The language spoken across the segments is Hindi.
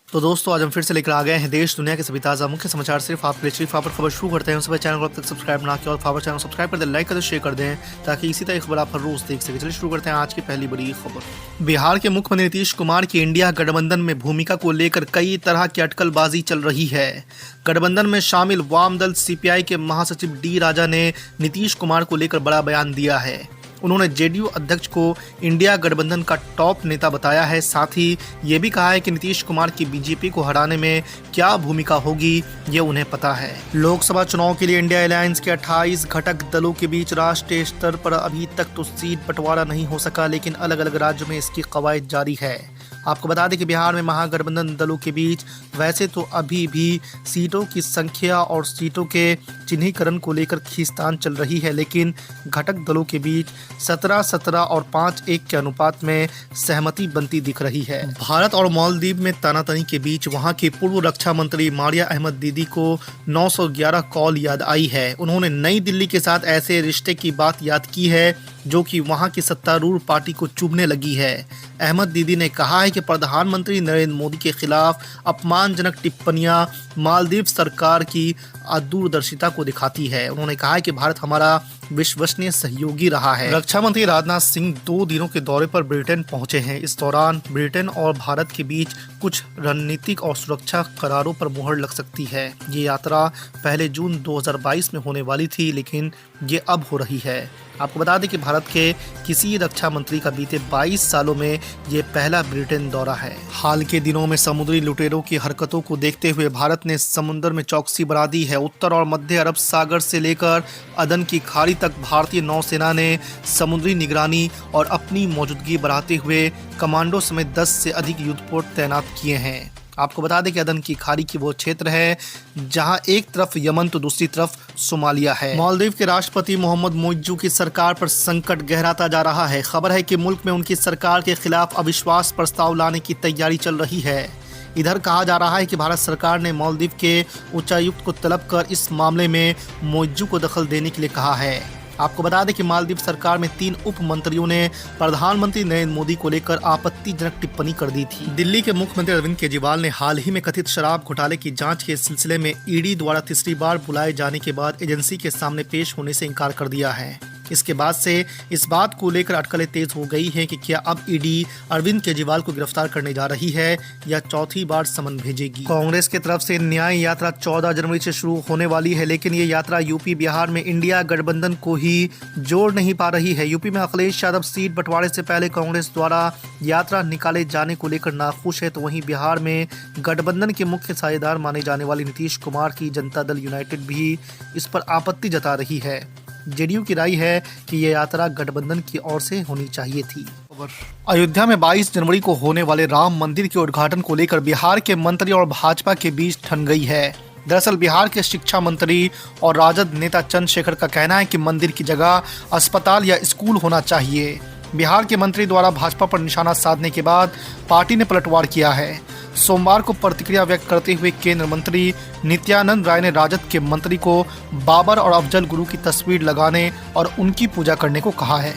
तो दोस्तों आज हम फिर से लेकर आ गए हैं देश दुनिया के सभी ताज़ा मुख्य समाचार सिर्फ आपके लिए। सिर्फ आप पर खबर शुरू करते हैं, उससे चैनल को अब तक सब्सक्राइब ना किया और खबर चैनल सब्सक्राइब कर दें, लाइक कर दें, शेयर कर दें ताकि इसी तरह खबर आप हर रोज देख सकें। चलिए शुरू करते हैं आज की पहली बड़ी खबर। बिहार के मुख्यमंत्री नीतीश कुमार की इंडिया गठबंधन में भूमिका को लेकर कई तरह की अटकलबाजी चल रही है। गठबंधन में शामिल वाम दल सीपीआई के महासचिव डी राजा ने नीतीश कुमार को लेकर बड़ा बयान दिया है। उन्होंने जेडीयू अध्यक्ष को इंडिया गठबंधन का टॉप नेता बताया है। साथ ही ये भी कहा है कि नीतीश कुमार की बीजेपी को हराने में क्या भूमिका होगी ये उन्हें पता है। लोकसभा चुनाव के लिए इंडिया अलायंस के 28 घटक दलों के बीच राष्ट्रीय स्तर पर अभी तक तो सीट बंटवारा नहीं हो सका, लेकिन अलग अलग राज्यों में इसकी कवायद जारी है। आपको बता दें कि बिहार में महागठबंधन दलों के बीच वैसे तो अभी भी सीटों की संख्या और सीटों के चिन्हीकरण को लेकर खींचतान चल रही है, लेकिन घटक दलों के बीच 17-17 और 5-1 के अनुपात में सहमति बनती दिख रही है। भारत और मालदीव में तनातनी के बीच वहां की पूर्व रक्षा मंत्री मारिया अहमद दीदी को 911 कॉल याद आई है। उन्होंने नई दिल्ली के साथ ऐसे रिश्ते की बात याद की है जो कि वहां की सत्तारूढ़ पार्टी को चुभने लगी है। अहमद दीदी ने कहा है कि प्रधानमंत्री नरेंद्र मोदी के खिलाफ अपमानजनक टिप्पणियां मालदीव सरकार की दूरदर्शिता को दिखाती है। उन्होंने कहा है कि भारत हमारा विश्वसनीय सहयोगी रहा है। रक्षा मंत्री राजनाथ सिंह 2 दिनों के दौरे पर ब्रिटेन पहुंचे हैं। इस दौरान ब्रिटेन और भारत के बीच कुछ रणनीतिक और सुरक्षा करारों पर मुहर लग सकती है। ये यात्रा पहले जून 2022 में होने वाली थी, लेकिन ये अब हो रही है। आपको बता दें कि भारत के किसी रक्षा मंत्री का बीते 22 सालों में ये पहला ब्रिटेन दौरा है। हाल के दिनों में समुद्री लुटेरों की हरकतों को देखते हुए भारत ने समुद्र में चौकसी बढ़ा दी है। उत्तर और मध्य अरब सागर से लेकर अदन की खाड़ी तक भारतीय नौसेना ने समुद्री निगरानी और अपनी मौजूदगी बढ़ाते हुए कमांडो समेत 10 से अधिक युद्धपोत तैनात किए हैं। आपको बता दें कि अदन की खाड़ी की वो क्षेत्र है जहां एक तरफ यमन तो दूसरी तरफ सोमालिया है। मालदीव के राष्ट्रपति मोहम्मद मोइज्जू की सरकार पर संकट गहराता जा रहा है। खबर है कि मुल्क में उनकी सरकार के खिलाफ अविश्वास प्रस्ताव लाने की तैयारी चल रही है। इधर कहा जा रहा है कि भारत सरकार ने मालदीव के उच्चायुक्त को तलब कर इस मामले में मोइज्जू को दखल देने के लिए कहा है। आपको बता दें कि मालदीव सरकार में 3 उप मंत्रियों ने प्रधानमंत्री नरेंद्र मोदी को लेकर आपत्तिजनक टिप्पणी कर दी थी। दिल्ली के मुख्यमंत्री अरविंद केजरीवाल ने हाल ही में कथित शराब घोटाले की जांच के सिलसिले में ईडी द्वारा तीसरी बार बुलाए जाने के बाद एजेंसी के सामने पेश होने से इनकार कर दिया है। इसके बाद से इस बात को लेकर अटकलें तेज हो गई हैं कि क्या अब ईडी अरविंद केजरीवाल को गिरफ्तार करने जा रही है या चौथी बार समन भेजेगी। कांग्रेस की तरफ से न्याय यात्रा 14 जनवरी से शुरू होने वाली है, लेकिन ये यात्रा यूपी बिहार में इंडिया गठबंधन को ही जोड़ नहीं पा रही है। यूपी में अखिलेश यादव सीट बंटवारे से पहले कांग्रेस द्वारा यात्रा निकाले जाने को लेकर नाखुश है, तो वहीं बिहार में गठबंधन के मुख्य साझेदार माने जाने वाले नीतीश कुमार की जनता दल यूनाइटेड भी इस पर आपत्ति जता रही है। जेडीयू की राय है कि यह यात्रा गठबंधन की ओर से होनी चाहिए थी। अयोध्या में 22 जनवरी को होने वाले राम मंदिर के उद्घाटन को लेकर बिहार के मंत्री और भाजपा के बीच ठन गई है। दरअसल बिहार के शिक्षा मंत्री और राजद नेता चंद्रशेखर का कहना है कि मंदिर की जगह अस्पताल या स्कूल होना चाहिए। बिहार के मंत्री द्वारा भाजपा पर निशाना साधने के बाद पार्टी ने पलटवार किया है। सोमवार को प्रतिक्रिया व्यक्त करते हुए केंद्रीय मंत्री नित्यानंद राय ने राजद के मंत्री को बाबर और अफजल गुरु की तस्वीर लगाने और उनकी पूजा करने को कहा है।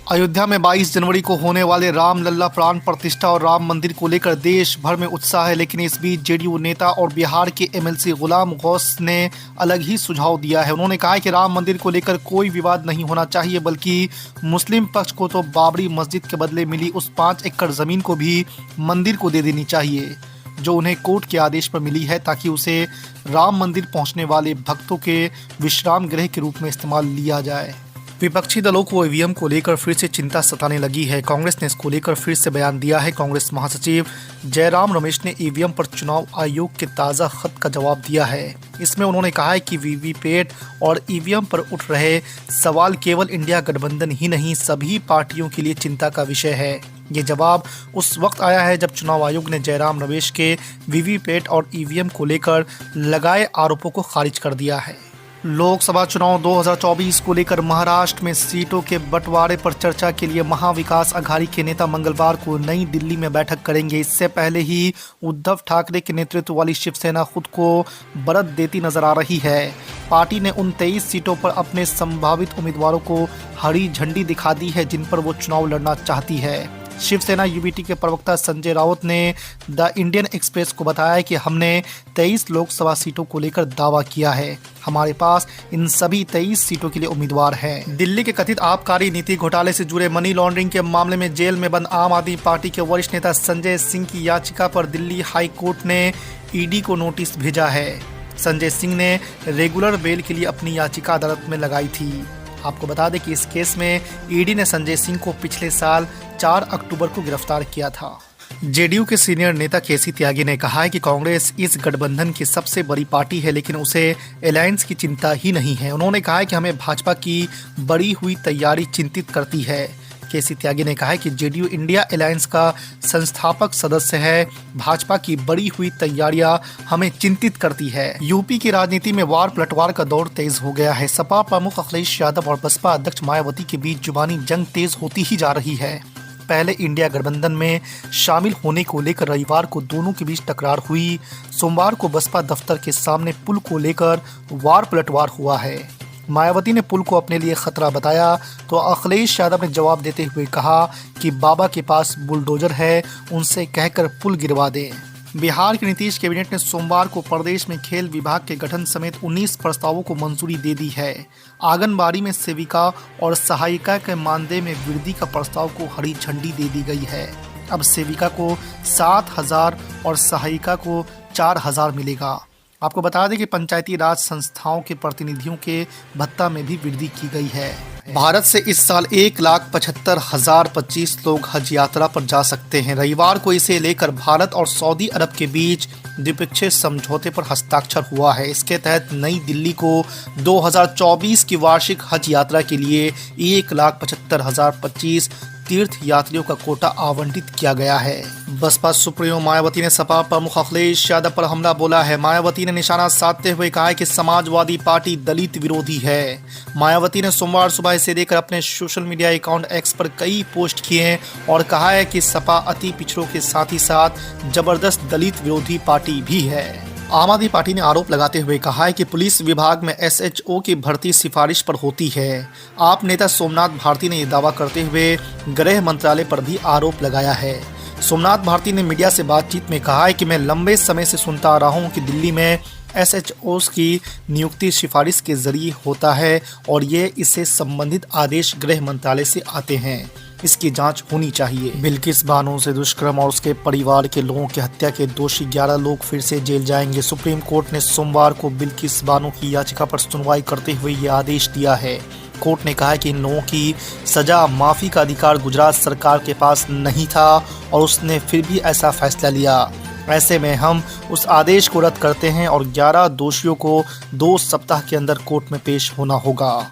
अयोध्या में 22 जनवरी को होने वाले राम लल्ला प्राण प्रतिष्ठा और राम मंदिर को लेकर देश भर में उत्साह है, लेकिन इस बीच जेडीयू नेता और बिहार के एमएलसी गुलाम गौस ने अलग ही सुझाव दिया है। उन्होंने कहा है कि राम मंदिर को लेकर कोई विवाद नहीं होना चाहिए, बल्कि मुस्लिम पक्ष को तो बाबरी मस्जिद के बदले मिली उस 5 एकड़ जमीन को भी मंदिर को दे देनी चाहिए जो उन्हें कोर्ट के आदेश पर मिली है, ताकि उसे राम मंदिर पहुंचने वाले भक्तों के विश्राम गृह के रूप में इस्तेमाल लिया जाए। विपक्षी दलों को ईवीएम को लेकर फिर से चिंता सताने लगी है। कांग्रेस ने इसको लेकर फिर से बयान दिया है। कांग्रेस महासचिव जयराम रमेश ने ईवीएम पर चुनाव आयोग के ताज़ा खत का जवाब दिया है। इसमें उन्होंने कहा है कि वीवीपैट और ईवीएम पर उठ रहे सवाल केवल इंडिया गठबंधन ही नहीं, सभी पार्टियों के लिए चिंता का विषय है। ये जवाब उस वक्त आया है जब चुनाव आयोग ने जयराम रमेश के वीवीपैट और ईवीएम को लेकर लगाए आरोपों को खारिज कर दिया है। लोकसभा चुनाव 2024 को लेकर महाराष्ट्र में सीटों के बंटवारे पर चर्चा के लिए महाविकास अघाड़ी के नेता मंगलवार को नई दिल्ली में बैठक करेंगे। इससे पहले ही उद्धव ठाकरे के नेतृत्व वाली शिवसेना खुद को बढ़त देती नजर आ रही है। पार्टी ने उन 23 सीटों पर अपने संभावित उम्मीदवारों को हरी झंडी दिखा दी है जिन पर वो चुनाव लड़ना चाहती है। शिवसेना यूबीटी के प्रवक्ता संजय राउत ने द इंडियन एक्सप्रेस को बताया कि हमने 23 लोकसभा सीटों को लेकर दावा किया है। हमारे पास इन सभी 23 सीटों के लिए उम्मीदवार हैं। दिल्ली के कथित आबकारी नीति घोटाले से जुड़े मनी लॉन्ड्रिंग के मामले में जेल में बंद आम आदमी पार्टी के वरिष्ठ नेता संजय सिंह की याचिका पर दिल्ली हाई कोर्ट ने ईडी को नोटिस भेजा है। संजय सिंह ने रेगुलर बेल के लिए अपनी याचिका अदालत में लगाई थी। आपको बता दें कि इस केस में ईडी ने संजय सिंह को पिछले साल 4 अक्टूबर को गिरफ्तार किया था। जेडीयू के सीनियर नेता केसी त्यागी ने कहा है कि कांग्रेस इस गठबंधन की सबसे बड़ी पार्टी है, लेकिन उसे अलायंस की चिंता ही नहीं है। उन्होंने कहा है कि हमें भाजपा की बढ़ी हुई तैयारी चिंतित करती है। केसी त्यागी ने कहा है कि जेडीयू इंडिया अलायंस का संस्थापक सदस्य है। भाजपा की बढ़ी हुई तैयारियां हमें चिंतित करती है। यूपी की राजनीति में वार पलटवार का दौर तेज हो गया है। सपा प्रमुख अखिलेश यादव और बसपा अध्यक्ष मायावती के बीच जुबानी जंग तेज होती ही जा रही है। पहले इंडिया गठबंधन में शामिल होने को लेकर रविवार को दोनों के बीच टकरार हुई। सोमवार को बसपा दफ्तर के सामने पुल को लेकर वार पलटवार हुआ है। मायावती ने पुल को अपने लिए खतरा बताया तो अखिलेश यादव ने जवाब देते हुए कहा कि बाबा के पास बुलडोजर है, उनसे कहकर पुल गिरवा दें। बिहार के नीतीश कैबिनेट ने सोमवार को प्रदेश में खेल विभाग के गठन समेत 19 प्रस्तावों को मंजूरी दे दी है। आंगनबाड़ी में सेविका और सहायिका के मानदेय में वृद्धि का प्रस्ताव को हरी झंडी दे दी गई है। अब सेविका को 7,000 और सहायिका को 4,000 मिलेगा। आपको बता दें कि पंचायती राज संस्थाओं के प्रतिनिधियों के भत्ता में भी वृद्धि की गई है। भारत से इस साल 1,75,025 लोग हज यात्रा पर जा सकते हैं। रविवार को इसे लेकर भारत और सऊदी अरब के बीच द्विपक्षीय समझौते पर हस्ताक्षर हुआ है। इसके तहत नई दिल्ली को 2024 की वार्षिक हज यात्रा के लिए 1,75,025 तीर्थ यात्रियों का कोटा आवंटित किया गया है। बसपा सुप्रीमो मायावती ने सपा प्रमुख अखिलेश यादव पर हमला बोला है। मायावती ने निशाना साधते हुए कहा है कि समाजवादी पार्टी दलित विरोधी है। मायावती ने सोमवार सुबह इसे लेकर अपने सोशल मीडिया अकाउंट एक्स पर कई पोस्ट किए और कहा है कि सपा अति पिछड़ों के साथ ही साथ जबरदस्त दलित विरोधी पार्टी भी है। आम आदमी पार्टी ने आरोप लगाते हुए कहा है कि पुलिस विभाग में एसएचओ की भर्ती सिफारिश पर होती है। आप नेता सोमनाथ भारती ने यह दावा करते हुए गृह मंत्रालय पर भी आरोप लगाया है। सोमनाथ भारती ने मीडिया से बातचीत में कहा है कि मैं लंबे समय से सुनता आ रहा हूं कि दिल्ली में एसएचओस की नियुक्ति सिफारिश के जरिए होता है और ये इससे संबंधित आदेश गृह मंत्रालय से आते हैं। इसकी जांच होनी चाहिए। बिल्किस बानो से दुष्कर्म और उसके परिवार के लोगों की हत्या के दोषी 11 लोग फिर से जेल जाएंगे। सुप्रीम कोर्ट ने सोमवार को बिल्किस बानो की याचिका पर सुनवाई करते हुए ये आदेश दिया है। कोर्ट ने कहा कि इन लोगों की सजा माफी का अधिकार गुजरात सरकार के पास नहीं था और उसने फिर भी ऐसा फैसला लिया। ऐसे में हम उस आदेश को रद्द करते हैं और 11 दोषियों को 2 सप्ताह के अंदर कोर्ट में पेश होना होगा।